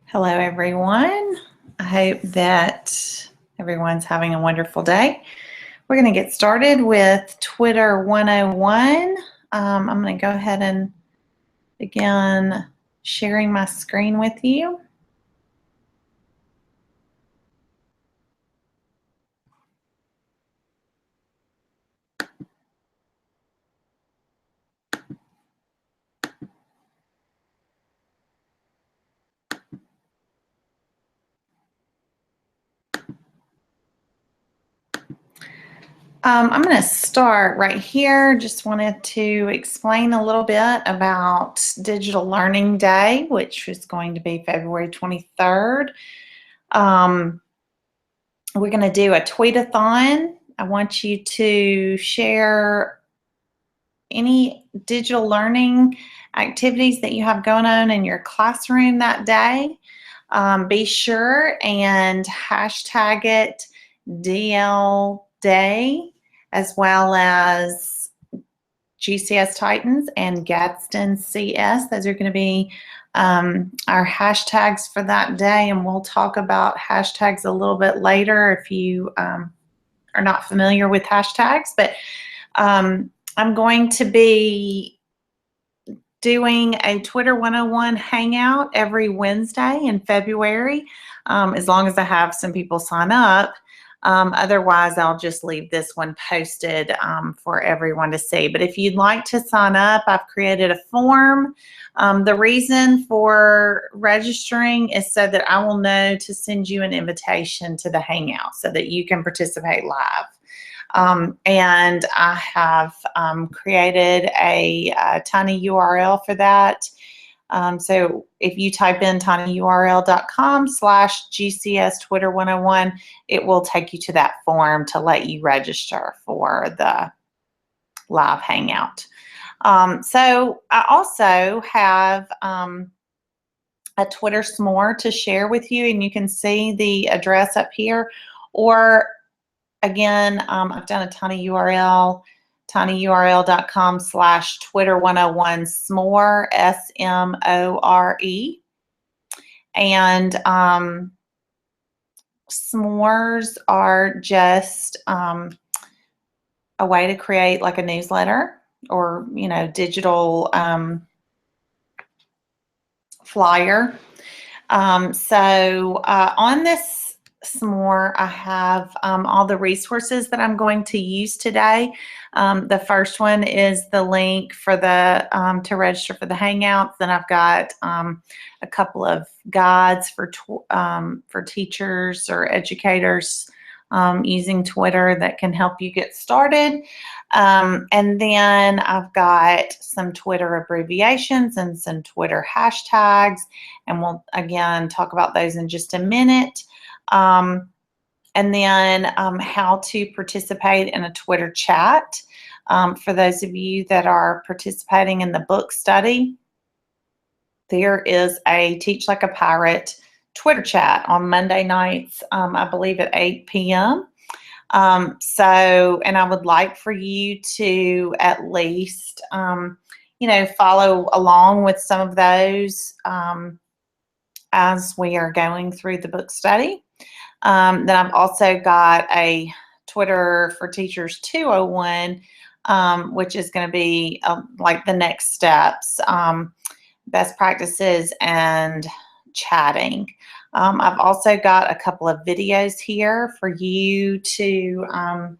Hello, everyone. I hope that everyone's having a wonderful day. We're going to get started with Twitter 101. I'm going to go ahead and begin sharing my screen with you. I'm going to start right here. Just wanted to explain a little bit about Digital Learning Day, which is going to be February 23rd. We're going to do a tweet-a-thon. I want you to share any digital learning activities that you have going on in your classroom that day. Be sure and hashtag it DL Day, as well as GCS Titans and Gadsden CS. Those are going to be our hashtags for that day, and we'll talk about hashtags a little bit later if you are not familiar with hashtags. But I'm going to be doing a Twitter 101 hangout every Wednesday in February, as long as I have some people sign up. Otherwise, I'll just leave this one posted for everyone to see. But if you'd like to sign up, I've created a form. The reason for registering is so that I will know to send you an invitation to the hangout so that you can participate live. And I have created a tiny URL for that. So if you type in tinyurl.com/GCS Twitter 101, it will take you to that form to let you register for the live hangout. So I also have a Twitter s'more to share with you, and you can see the address up here. Or again, I've done a tiny URL, tinyurl.com/Twitter 101 s'more, SMORE. And s'mores are just a way to create like a newsletter or, digital flyer. So on this s'more, I have all the resources that I'm going to use today. The first one is the link for the to register for the Hangouts. Then I've got a couple of guides for teachers or educators using Twitter that can help you get started. And then I've got some Twitter abbreviations and some Twitter hashtags, and we'll again talk about those in just a minute. And then how to participate in a Twitter chat. For those of you that are participating in the book study, there is a Teach Like a Pirate Twitter chat on Monday nights, I believe at 8 p.m. And I would like for you to at least, follow along with some of those as we are going through the book study. Then I've also got a Twitter for Teachers 201, which is going to be like the next steps, best practices and chatting. I've also got a couple of videos here for you to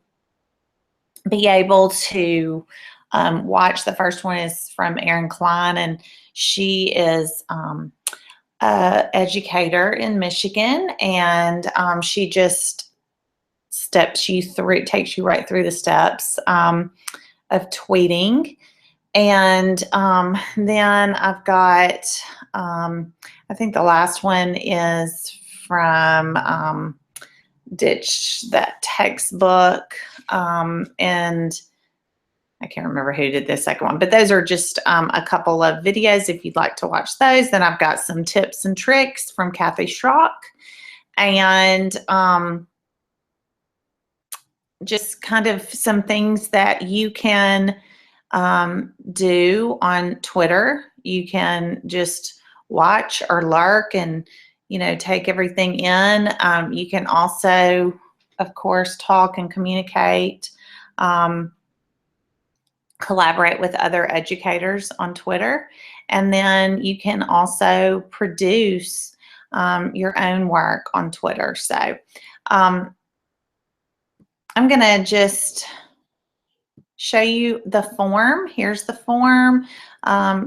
be able to watch. The first one is from Erin Klein, and she is educator in Michigan, and she just takes you right through the steps of tweeting. And then I've got, I think the last one is from Ditch That Textbook, and I can't remember who did the second one, but those are just a couple of videos if you'd like to watch those. Then I've got some tips and tricks from Kathy Schrock, and just kind of some things that you can do on Twitter. You can just watch or lurk and take everything in. You can also, of course, talk and communicate, collaborate with other educators on Twitter. And then you can also produce your own work on Twitter. So I'm going to just show you the form. Here's the form.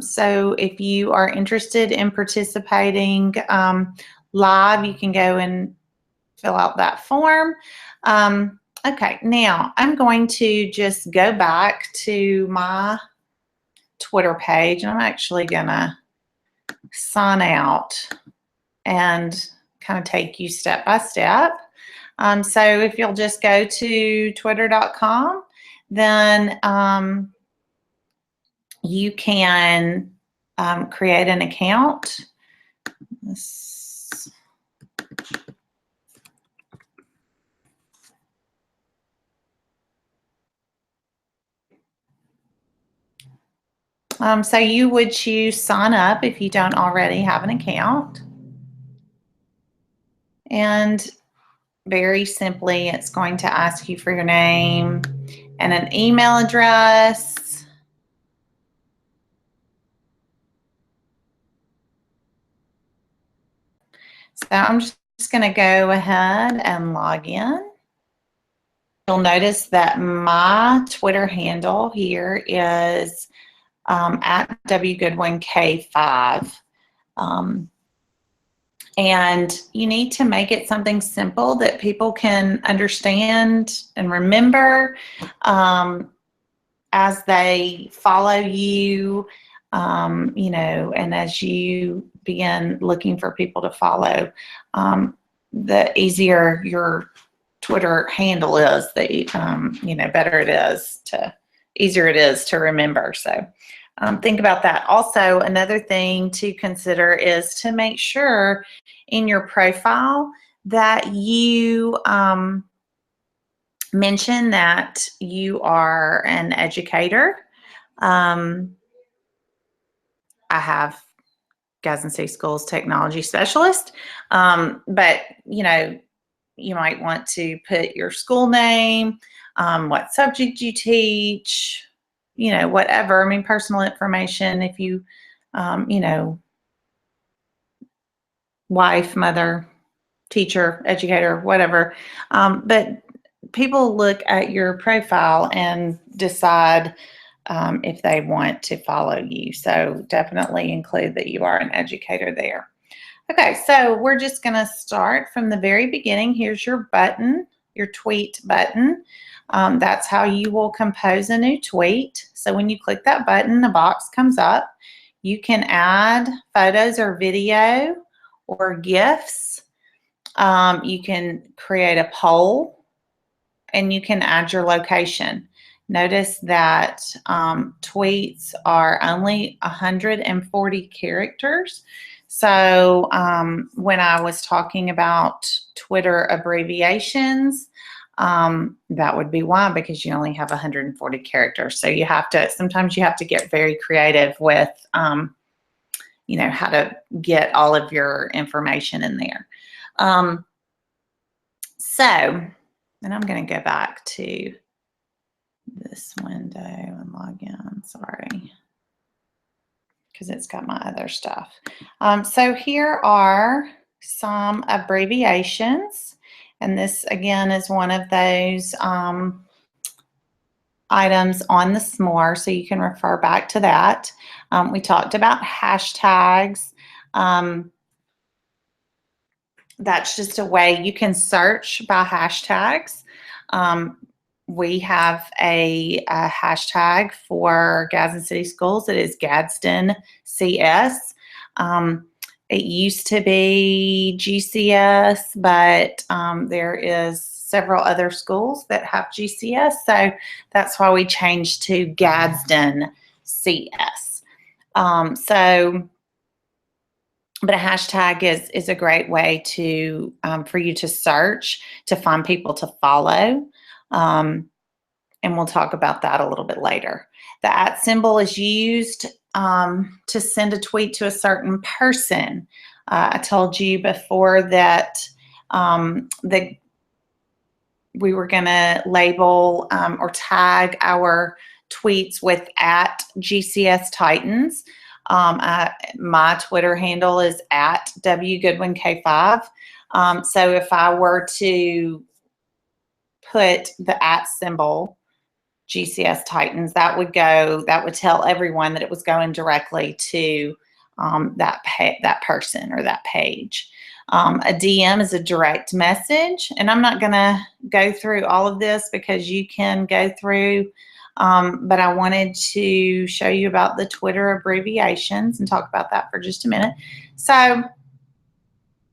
So if you are interested in participating live, you can go and fill out that form. Okay, now I'm going to just go back to my Twitter page, and I'm actually going to sign out and kind of take you step by step. So if you'll just go to twitter.com, then you can create an account. So you would choose sign up if you don't already have an account. And very simply, it's going to ask you for your name and an email address. So I'm just going to go ahead and log in. You'll notice that my Twitter handle here is at WGoodwinK5. And you need to make it something simple that people can understand and remember as they follow you, and as you begin looking for people to follow. The easier your Twitter handle is, the better it is easier it is to remember. So think about that. Also, another thing to consider is to make sure in your profile that you mention that you are an educator. I have Gadsden City Schools technology specialist, but you might want to put your school name, what subject you teach, whatever. I mean, personal information, if you, wife, mother, teacher, educator, whatever. But people look at your profile and decide if they want to follow you. So definitely include that you are an educator there. Okay, so we're just going to start from the very beginning. Here's your button, your tweet button. That's how you will compose a new tweet. So when you click that button, a box comes up. You can add photos or video or GIFs. You can create a poll, and you can add your location. Notice that tweets are only 140 characters. So when I was talking about Twitter abbreviations, that would be why, because you only have 140 characters. So sometimes you have to get very creative with, how to get all of your information in there. And I'm going to go back to this window and log in. Sorry, because it's got my other stuff. So here are some abbreviations, and this again is one of those items on the SMORE, so you can refer back to that. We talked about hashtags. That's just a way you can search by hashtags. We have a hashtag for Gadsden City Schools. It is Gadsden CS. It used to be GCS, but there is several other schools that have GCS, so that's why we changed to Gadsden CS. But a hashtag is a great way to for you to search, to find people to follow. And we'll talk about that a little bit later. The @ symbol is used to send a tweet to a certain person. I told you before that we were going to label or tag our tweets with @GCS Titans. My Twitter handle is @WGoodwinK5. So if I were to put the @ symbol GCS Titans, that would tell everyone that it was going directly to that person or that page. A DM is a direct message, and I'm not going to go through all of this because you can go through, but I wanted to show you about the Twitter abbreviations and talk about that for just a minute. So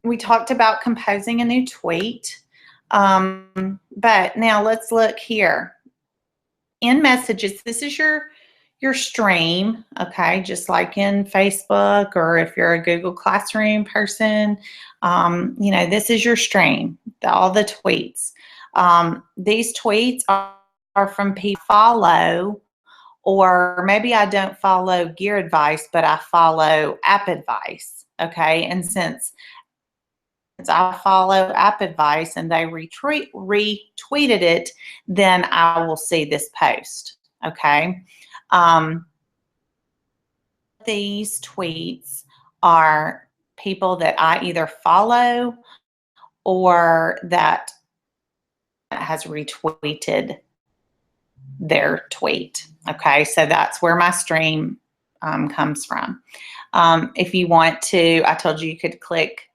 we talked about composing a new tweet, but now let's look here. In messages, this is your stream, okay, just like in Facebook, or if you're a Google Classroom person, this is your stream, all the tweets. These tweets are from people I follow, or maybe I don't follow Gear Advice, but I follow App Advice, okay? And since I follow App Advice and they retweeted it, then I will see this post, okay? These tweets are people that I either follow or that has retweeted their tweet, okay? So that's where my stream comes from. If you want to, I told you could click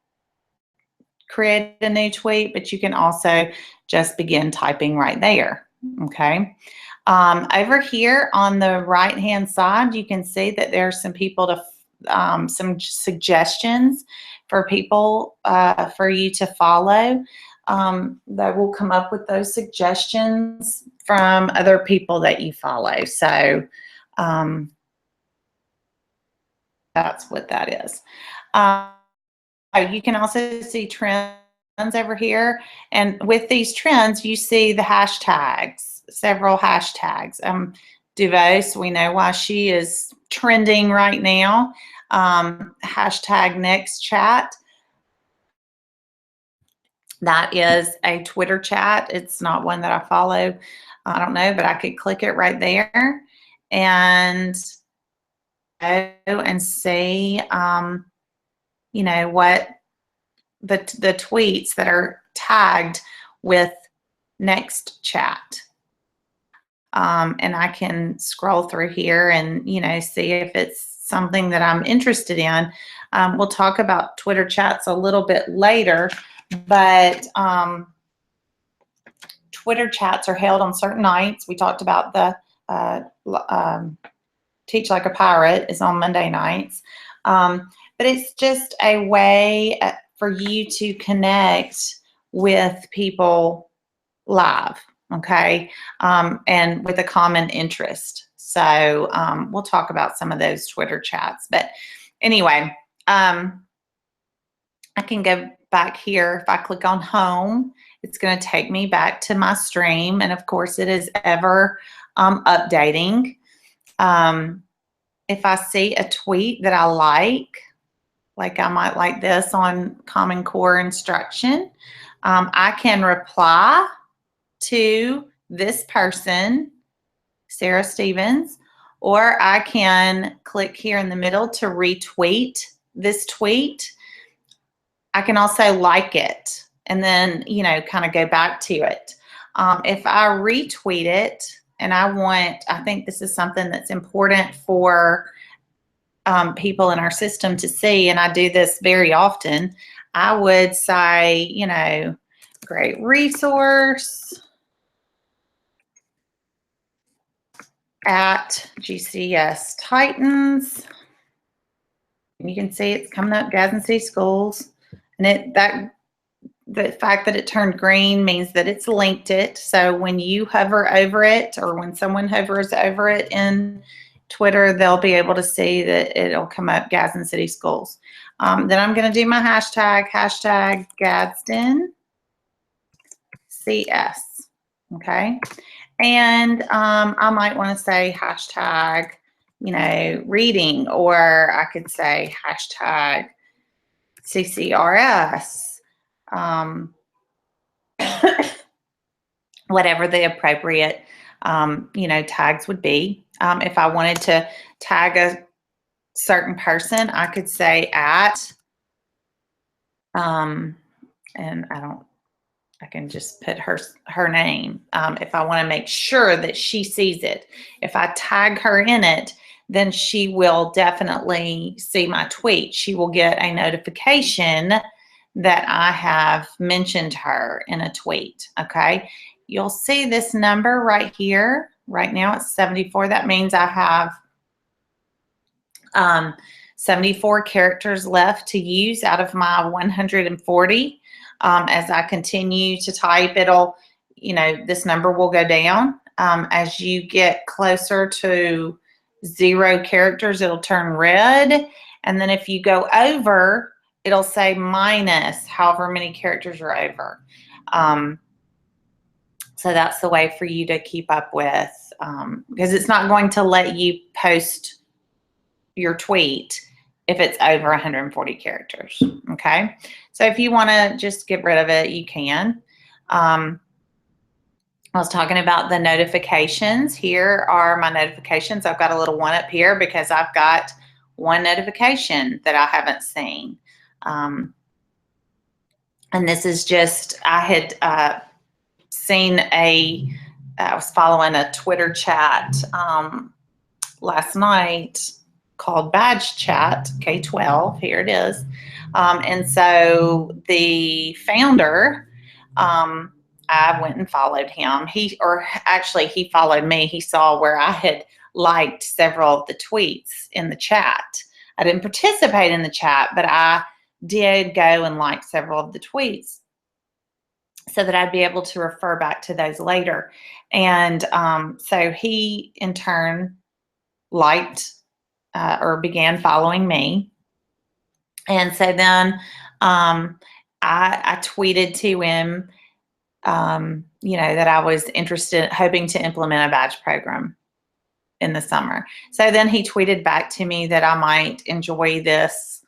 create a new tweet, but you can also just begin typing right there, okay? Over here on the right-hand side, you can see that there's some people some suggestions for people for you to follow. That will come up with those suggestions from other people that you follow. So that's what that is. You can also see trends over here, and with these trends, you see the hashtags, several hashtags. DeVos, we know why she is trending right now. Hashtag next chat. That is a Twitter chat. It's not one that I follow. I don't know, but I could click it right there and go and see, what the tweets that are tagged with next chat. And I can scroll through here and, see if it's something that I'm interested in. We'll talk about Twitter chats a little bit later, but Twitter chats are held on certain nights. We talked about the Teach Like a Pirate is on Monday nights. But it's just a way for you to connect with people live, okay, and with a common interest. So we'll talk about some of those Twitter chats. But anyway, I can go back here. If I click on home, it's going to take me back to my stream. And of course, it is ever updating. If I see a tweet that I like I might like this on Common Core instruction, I can reply to this person, Sarah Stevens, or I can click here in the middle to retweet this tweet. I can also like it and then, kind of go back to it. If I retweet it and I think this is something that's important for people in our system to see, and I do this very often, I would say, great resource @GCS Titans. And you can see it's coming up, Gadsden City Schools. And the fact that it turned green means that it's linked it. So when you hover over it, or when someone hovers over it in Twitter, they'll be able to see that it'll come up Gadsden City Schools. Then I'm going to do my hashtag Gadsden CS. Okay. And I might want to say hashtag, reading, or I could say hashtag CCRS, whatever the appropriate, tags would be. If I wanted to tag a certain person, I could say at, and I can just put her name. If I want to make sure that she sees it, if I tag her in it, then she will definitely see my tweet. She will get a notification that I have mentioned her in a tweet. Okay. You'll see this number right here. Right now it's 74. That means I have 74 characters left to use out of my 140. As I continue to type, this number will go down. As you get closer to 0 characters, it'll turn red. And then if you go over, it'll say minus however many characters you're over. So that's the way for you to keep up with, because it's not going to let you post your tweet if it's over 140 characters. Okay. So if you want to just get rid of it, you can. I was talking about the notifications. Here are my notifications. I've got a little one up here because I've got one notification that I haven't seen. And this is just, I had seen I was following a Twitter chat last night called Badge Chat K12. Here it is. And so the founder, I went and followed him. He followed me. He saw where I had liked several of the tweets in the chat. I didn't participate in the chat, but I did go and like several of the tweets so that I'd be able to refer back to those later. And so he, in turn, liked or began following me. And so then I tweeted to him, that I was interested, hoping to implement a badge program in the summer. So then he tweeted back to me that I might enjoy this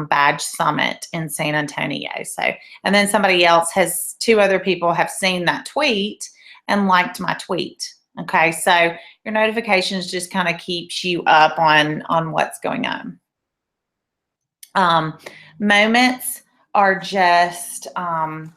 badge summit in San Antonio. So, and then two other people have seen that tweet and liked my tweet. Okay, so your notifications just kind of keeps you up on what's going on. Moments are just a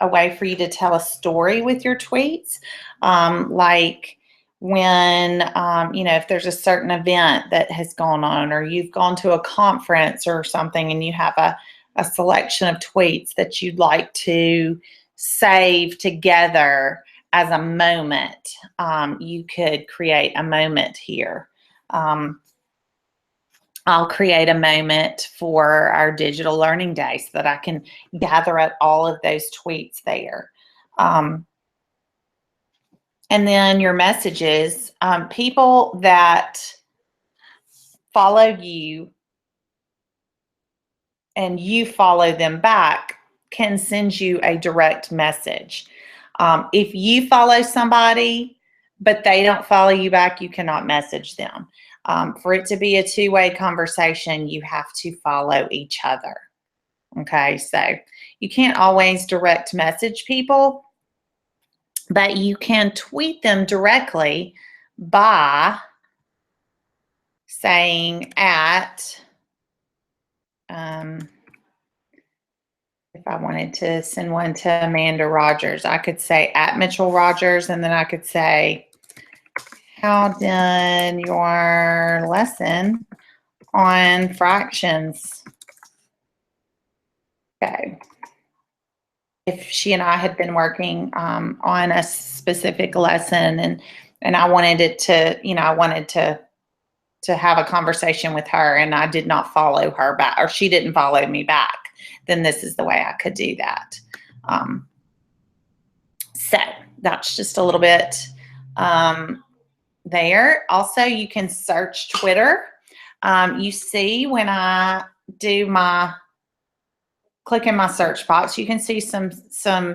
way for you to tell a story with your tweets. Like when, if there's a certain event that has gone on, or you've gone to a conference or something and you have a selection of tweets that you'd like to save together as a moment, you could create a moment here. I'll create a moment for our digital learning day so that I can gather up all of those tweets there. And then your messages, people that follow you and you follow them back can send you a direct message. If you follow somebody, but they don't follow you back, you cannot message them. For it to be a two-way conversation, you have to follow each other. Okay, so you can't always direct message people, but you can tweet them directly by saying at, if I wanted to send one to Amanda Rogers, I could say at Mitchell Rogers, and then I could say, how did your lesson on fractions go? If she and I had been working on a specific lesson and I wanted it to, I wanted to have a conversation with her and I did not follow her back, or she didn't follow me back, then this is the way I could do that. So that's just a little bit there. Also, you can search Twitter. You see when I do click in my search box, you can see some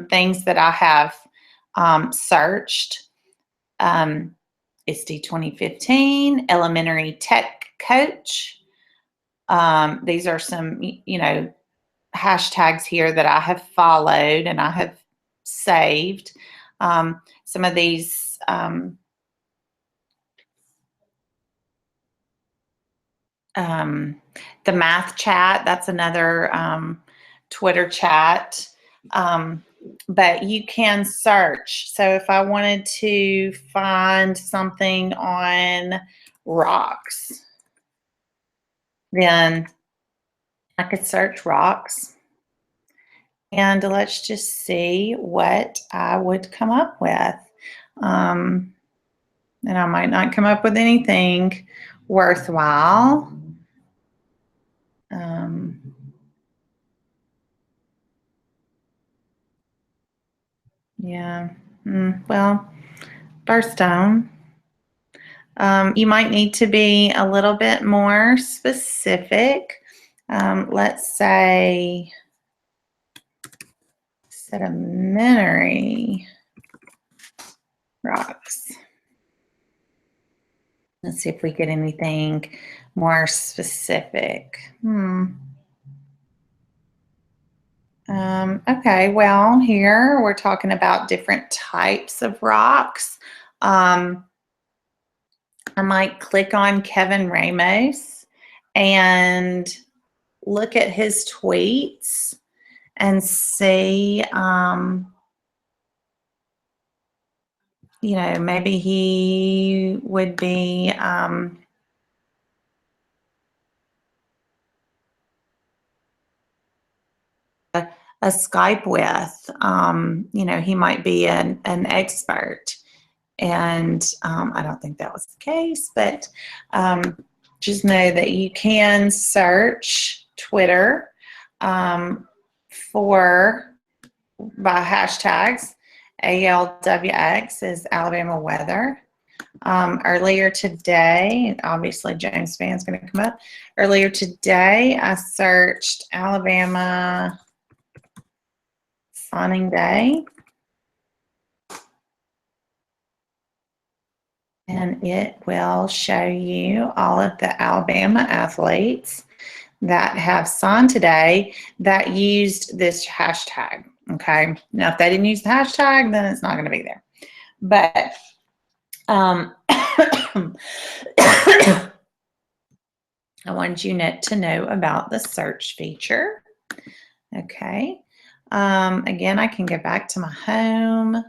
things that I have searched. ISTE 2015, Elementary Tech Coach, These are some, hashtags here that I have followed and I have saved. Some of these, the math chat, that's another Twitter chat. But you can search. So if I wanted to find something on rocks, then I could search rocks. And let's just see what I would come up with. And I might not come up with anything worthwhile. Yeah. Well, birthstone. You might need to be a little bit more specific. Let's say sedimentary rocks. Let's see if we get anything more specific. Okay, well, here we're talking about different types of rocks. I might click on Kevin Ramos and look at his tweets and see, maybe he would be a Skype with. He might be an expert. And I don't think that was the case, but just know that you can search Twitter by hashtags. ALWX is Alabama weather. Earlier today, obviously James Spann's going to come up. Earlier today, I searched Alabama signing day. And it will show you all of the Alabama athletes that have signed today that used this hashtag. Okay. Now, if they didn't use the hashtag, then it's not going to be there. But I wanted you to know about the search feature. Okay. Again, I can go back to my home.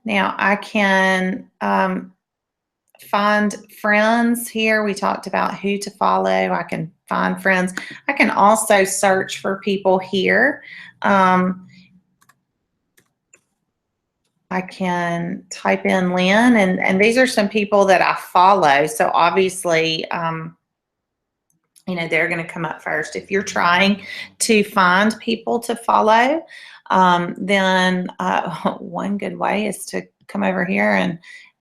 Now I can find friends here. We talked about who to follow. I can find friends. I can also search for people here. I can type in Lynn, and these are some people that I follow. So obviously, they're going to come up first. If you're trying to find people to follow, then one good way is to come over here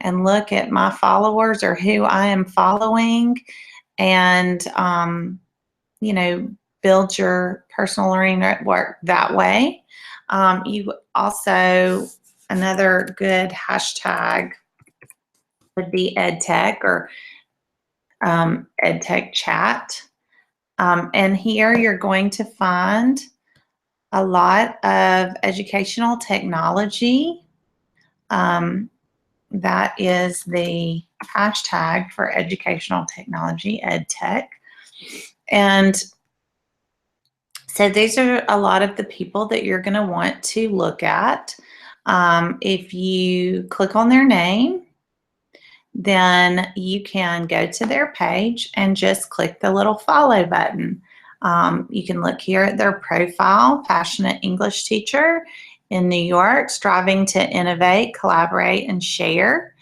and look at my followers or who I am following, and build your personal learning network that way. You also, another good hashtag would be EdTech or EdTech chat. And here you're going to find a lot of educational technology. That is the hashtag for educational technology, EdTech. And so these are a lot of the people that you're going to want to look at. If you click on their name, then you can go to their page and just click the little follow button. You can look here at their profile, passionate English teacher in New York, striving to innovate, collaborate, and share.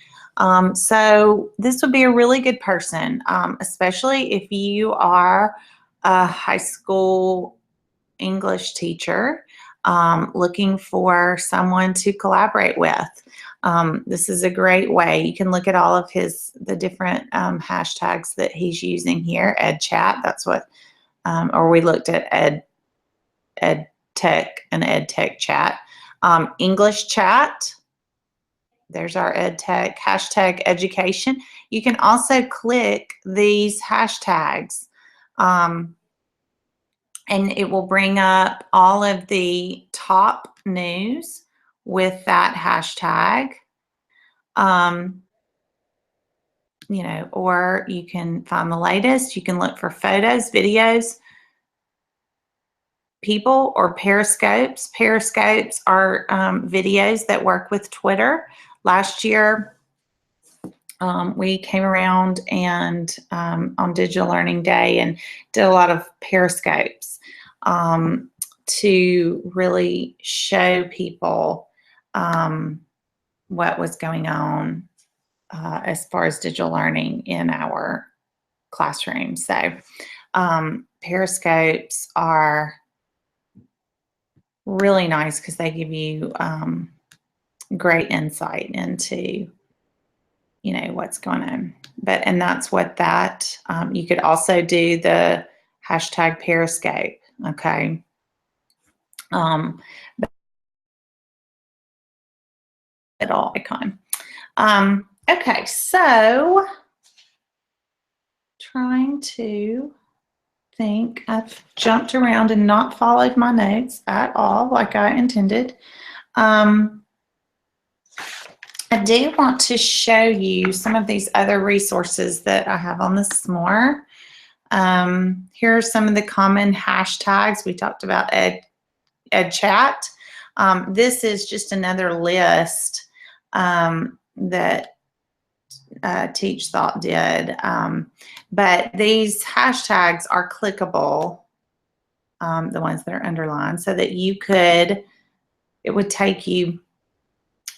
So this would be a really good person, especially if you are a high school English teacher looking for someone to collaborate with. This is a great way. You can look at all of the different hashtags that he's using here. EdChat, that's what, or we looked at EdTech and EdTech chat. English chat, There's our EdTech, hashtag education. You can also click these hashtags, and it will bring up all of the top news with that hashtag. You know, or you can find the latest. You can look for photos, videos, people, or periscopes. Periscopes are videos that work with Twitter. Last year, we came around and on Digital Learning Day and did a lot of periscopes to really show people what was going on as far as digital learning in our classroom. So periscopes are really nice because they give you great insight into, you know, what's going on. And that's what that, you could also do the hashtag Periscope, okay? All icon. Okay, so trying to think. I've jumped around and not followed my notes at all like I intended. I do want to show you some of these other resources that I have on the SMORE. Here are some of the common hashtags. We talked about EdChat. This is just another list that TeachThought did. But these hashtags are clickable, the ones that are underlined, so that you could, it would take you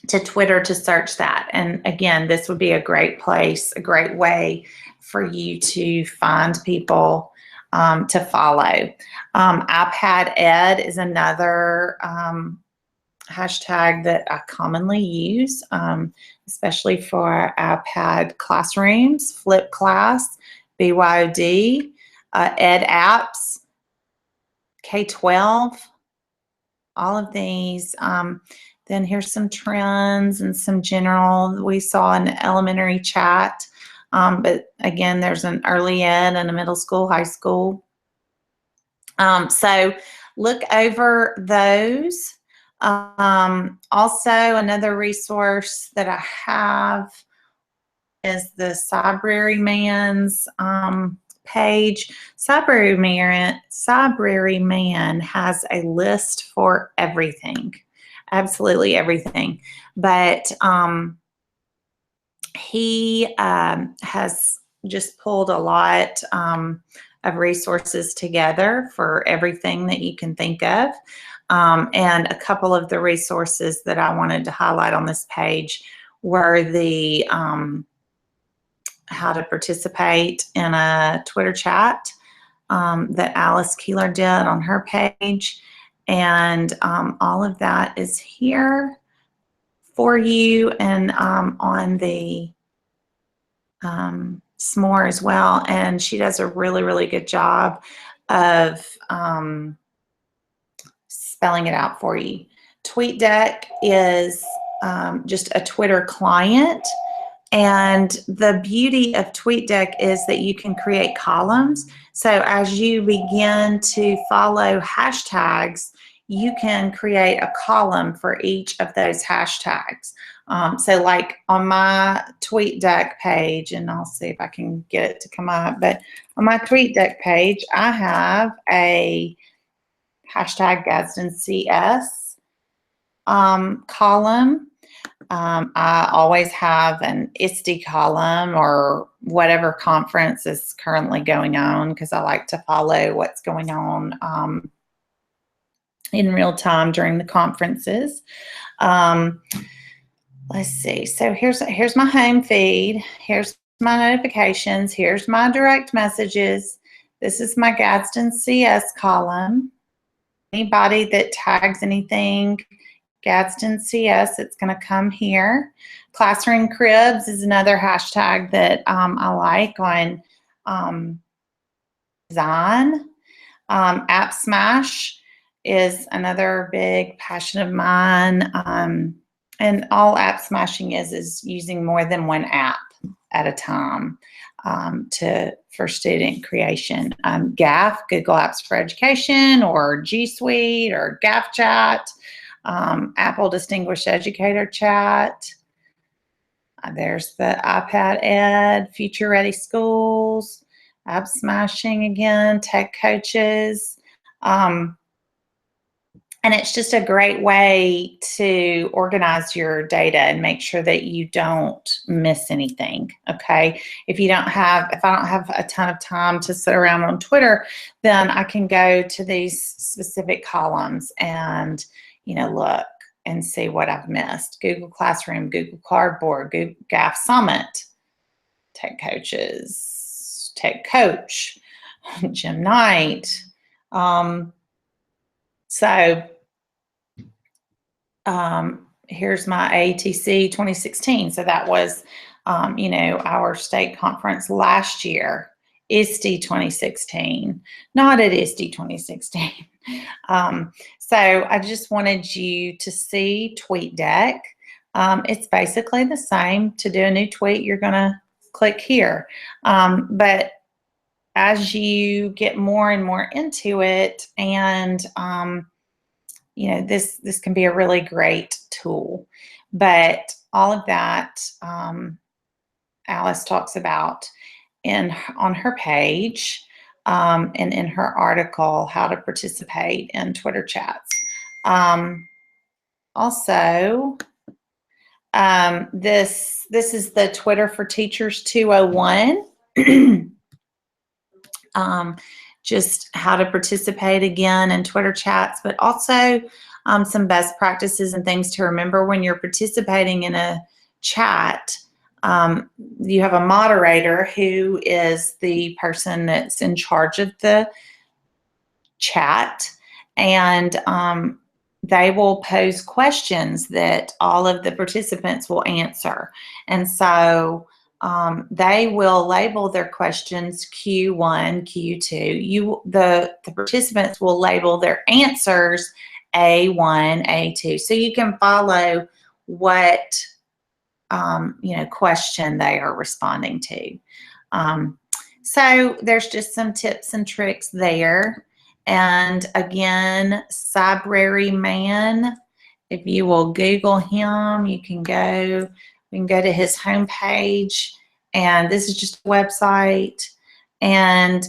to Twitter to search that. And again, this would be a great place, a great way for you to find people to follow. iPad Ed is another hashtag that I commonly use, especially for iPad classrooms, Flip Class, BYOD, Ed Apps, K-12, all of these. Then here's some trends and some general. We saw an elementary chat, but again, there's an early ed and a middle school, high school. So look over those. Also, another resource that I have is the Cybraryman's page. Cybraryman has a list for everything, absolutely everything. But he has just pulled a lot of resources together for everything that you can think of. And a couple of the resources that I wanted to highlight on this page were the how to participate in a Twitter chat that Alice Keeler did on her page. And all of that is here for you and on the SMORE as well. And she does a really, really good job of spelling it out for you. TweetDeck is just a Twitter client. And the beauty of TweetDeck is that you can create columns. So as you begin to follow hashtags, you can create a column for each of those hashtags. So like on my TweetDeck page, and I'll see if I can get it to come up, but on my TweetDeck page, I have a hashtag Gadsden CS column. I always have an ISTE column or whatever conference is currently going on because I like to follow what's going on in real time during the conferences. Let's see. So here's my home feed. Here's my notifications. Here's my direct messages. This is my Gadsden CS column. Anybody that tags anything Gadsden CS, it's going to come here. Classroom Cribs is another hashtag that I like on design. App Smash is another big passion of mine. And all app smashing is using more than one app at a time for student creation. GAF, Google Apps for Education, or G Suite, or GAF Chat, Apple Distinguished Educator Chat. There's the iPad Ed, Future Ready Schools, App Smashing again, Tech Coaches. And it's just a great way to organize your data and make sure that you don't miss anything, okay? If I don't have a ton of time to sit around on Twitter, then I can go to these specific columns and, look and see what I've missed. Google Classroom, Google Cardboard, Google GAF Summit, Tech Coaches, Tech Coach, Jim Knight. Here's my ATC 2016. So that was, our state conference last year, ISTE 2016, not at ISTE 2016. So I just wanted you to see TweetDeck. It's basically the same. To do a new tweet, you're going to click here. But as you get more and more into it, and this can be a really great tool. But all of that Alice talks about on her page and in her article, how to participate in Twitter chats. Also, this is the Twitter for Teachers 201. Just how to participate again in Twitter chats, but also some best practices and things to remember when you're participating in a chat. You have a moderator who is the person that's in charge of the chat, and they will pose questions that all of the participants will answer. And so they will label their questions Q1, Q2. The participants will label their answers A1, A2. So you can follow what question they are responding to. So there's just some tips and tricks there. And again, Cybrary Man, if you will Google him, we can go to his homepage, and this is just a website, and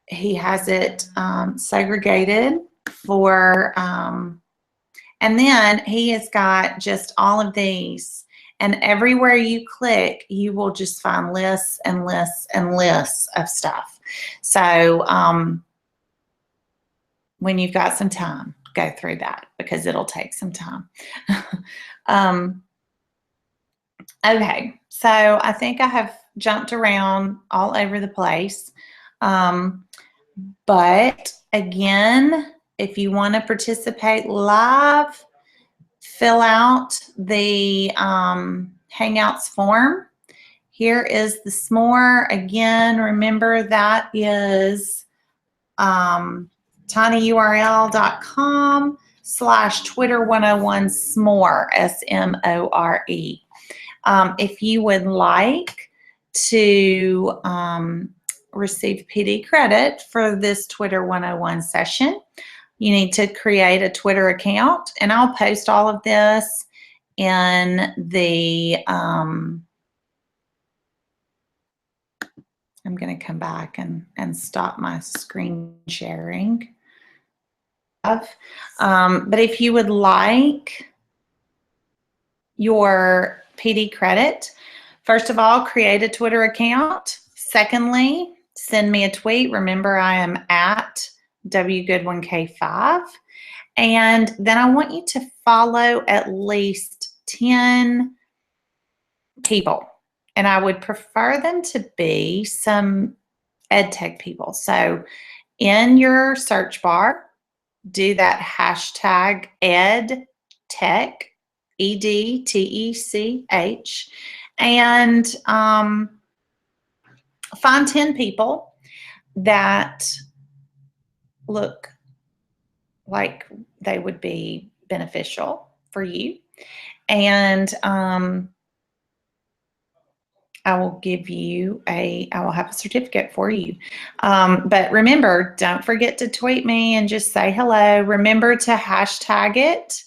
he has it segregated for, and then he has got just all of these, and everywhere you click, you will just find lists and lists and lists of stuff. So when you've got some time, go through that, because it'll take some time. Okay, so I think I have jumped around all over the place. But again, if you want to participate live, fill out the Hangouts form. Here is the SMORE. Again, remember that is tinyurl.com/Twitter101SMORE, SMORE. If you would like to receive PD credit for this Twitter 101 session, you need to create a Twitter account, and I'll post all of this in the, I'm going to come back and stop my screen sharing. But if you would like your PD credit, first of all, create a Twitter account. Secondly, send me a tweet. Remember, I am at WGoodwinK5. And then I want you to follow at least 10 people. And I would prefer them to be some EdTech people. So in your search bar, do that hashtag EdTech, EdTech, and find 10 people that look like they would be beneficial for you. And I will have a certificate for you. But remember, don't forget to tweet me and just say hello. Remember to hashtag it,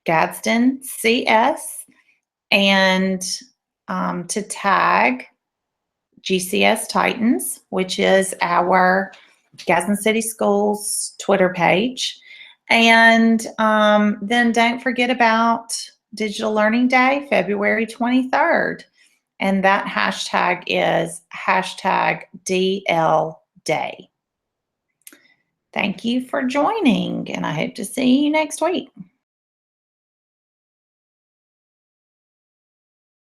Gadsden CS, and to tag GCS Titans, which is our Gadsden City Schools Twitter page. And then don't forget about Digital Learning Day, February 23rd. And that hashtag is hashtag DL Day. Thank you for joining, and I hope to see you next week.